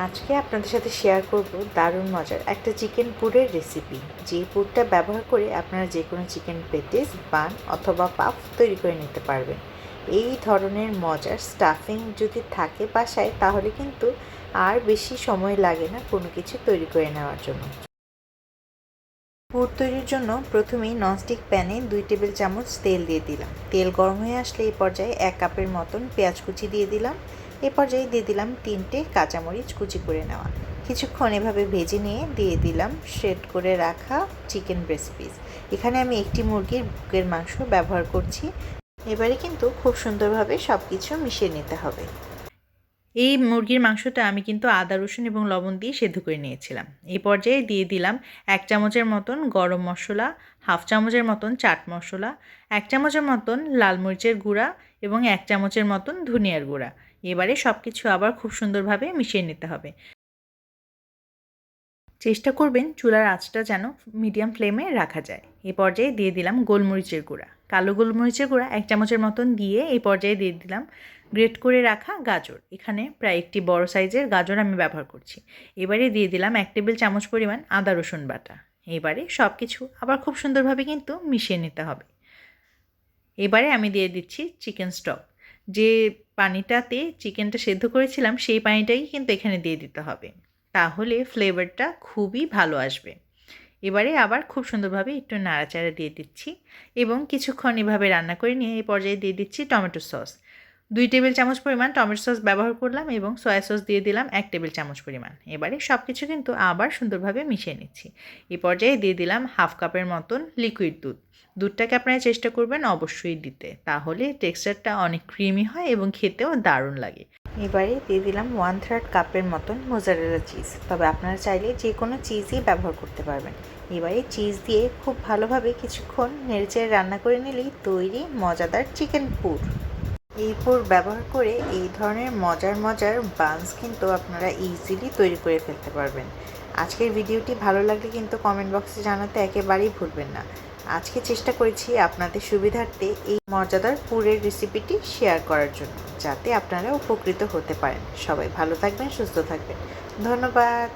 আজকে আপনাদের সাথে শেয়ার করব দারুণ মজার একটা চিকেন পুরের রেসিপি। যে পুরটা ব্যবহার করে আপনারা যে কোনো চিকেন পেটিস, বান অথবা পাফ তৈরি করে নিতে পারবেন। এই ধরনের মজার স্টাফিং যদি থাকে বাসায় তাহলে কিন্তু আর বেশি সময় লাগে না কোনো কিছু তৈরি করে নেওয়ার জন্য। পুর তৈরির জন্য প্রথমেই ননস্টিক প্যানে 2 টেবিল চামচ তেল দিয়ে দিলাম। তেল গরম হয়ে আসলে এই পর্যায়ে 1 কাপের মতন পেঁয়াজ কুচি দিয়ে দিলাম। এই পর্যায়ে দিয়ে দিলাম 3টে কাঁচামরিচ কুচি করে নেওয়া। কিছুক্ষণ এভাবে ভেজে নিয়ে দিয়ে দিলাম শ্রেড করে রাখা চিকেন ব্রেস্ট পিস। এখানে আমি একটি মুরগির বুকের মাংস ব্যবহার করছি। এবারে কিন্তু খুব সুন্দরভাবে সব কিছু মিশিয়ে নিতে হবে। এই মুরগির মাংসটা আমি কিন্তু আদা রসুন এবং লবণ দিয়ে সেদ্ধ করে নিয়েছিলাম। এই পর্যায়ে দিয়ে দিলাম 1 চামচের মতন গরম মশলা, হাফ চামচের মতন চাট মশলা, 1 চামচের মতন লাল মরিচের গুঁড়া এবং 1 চামচের মতন ধনিয়ার গুঁড়া। এবারে সব কিছু আবার খুব সুন্দরভাবে মিশিয়ে নিতে হবে। চেষ্টা করবেন চুলার আঁচটা যেন মিডিয়াম ফ্লেমে রাখা যায়। এই পর্যায়ে দিয়ে দিলাম গোলমরিচের গুঁড়া, কালো গোলমরিচের গুঁড়া 1 চামচের মতন দিয়ে এই পর্যায়ে দিয়ে দিলাম গ্রেট করে রাখা গাজর। এখানে প্রায় একটি বড় সাইজের গাজর আমি ব্যবহার করছি। এবারে দিয়ে দিলাম 1 টেবিল চামচ পরিমাণ আদা রসুন বাটা। এবারে সব কিছু আবার খুব সুন্দরভাবে কিন্তু মিশিয়ে নিতে হবে। এবারে আমি দিয়ে দিচ্ছি চিকেন স্টক। যে পানিটাতে চিকেনটা সেদ্ধ করেছিলাম সেই পানিটাই কিন্তু এখানে দিয়ে দিতে হবে, তাহলে ফ্লেভারটা খুবই ভালো আসবে। এবারে আবার খুব সুন্দরভাবে একটু নাড়াচাড়া দিয়ে দিচ্ছি এবং কিছুক্ষণ এভাবে রান্না করে নিয়ে এই পর্যায়ে দিয়ে দিচ্ছি টমেটো সস। 2 টেবিল চামচ পরিমাণ টমেটো সস ব্যবহার করলাম এবং সয়া সস দিয়ে দিলাম 1 টেবিল চামচ পরিমাণ। এবারে সব কিছু কিন্তু আবার সুন্দরভাবে মিশিয়ে নিচ্ছি। এই পর্যায়ে দিয়ে দিলাম হাফ কাপের মতন লিকুইড দুধ। দুধটাকে আপনারা চেষ্টা করবেন অবশ্যই দিতে, তাহলে টেক্সচারটা অনেক ক্রিমি হয় এবং খেতেও দারুণ লাগে। এবারে দিয়ে দিলাম 1/3 কাপের মতন মোজারেলা চিজ, তবে আপনারা চাইলে যে কোনো চিজই ব্যবহার করতে পারবেন। এবারে চিজ দিয়ে খুব ভালোভাবে কিছুক্ষণ নেড়েচেড়ে রান্না করে নিলেই তৈরি মজাদার চিকেন পুর। এই পুর ব্যবহার করে এই ধরনের মজার বানস কিন্তু আপনারা ইজিলি তৈরি করে ফেলতে পারবেন। আজকের ভিডিওটি ভালো লাগলে কিন্তু কমেন্ট বক্সে জানাতে একেবারেই ভুলবেন না। আজকে চেষ্টা করেছি আপনাদের সুবিধার্থে এই মজাদার পুরের রেসিপিটি শেয়ার করার জন্য, যাতে আপনারা উপকৃত হতে পারেন। সবাই ভালো থাকবেন, সুস্থ থাকবেন। ধন্যবাদ।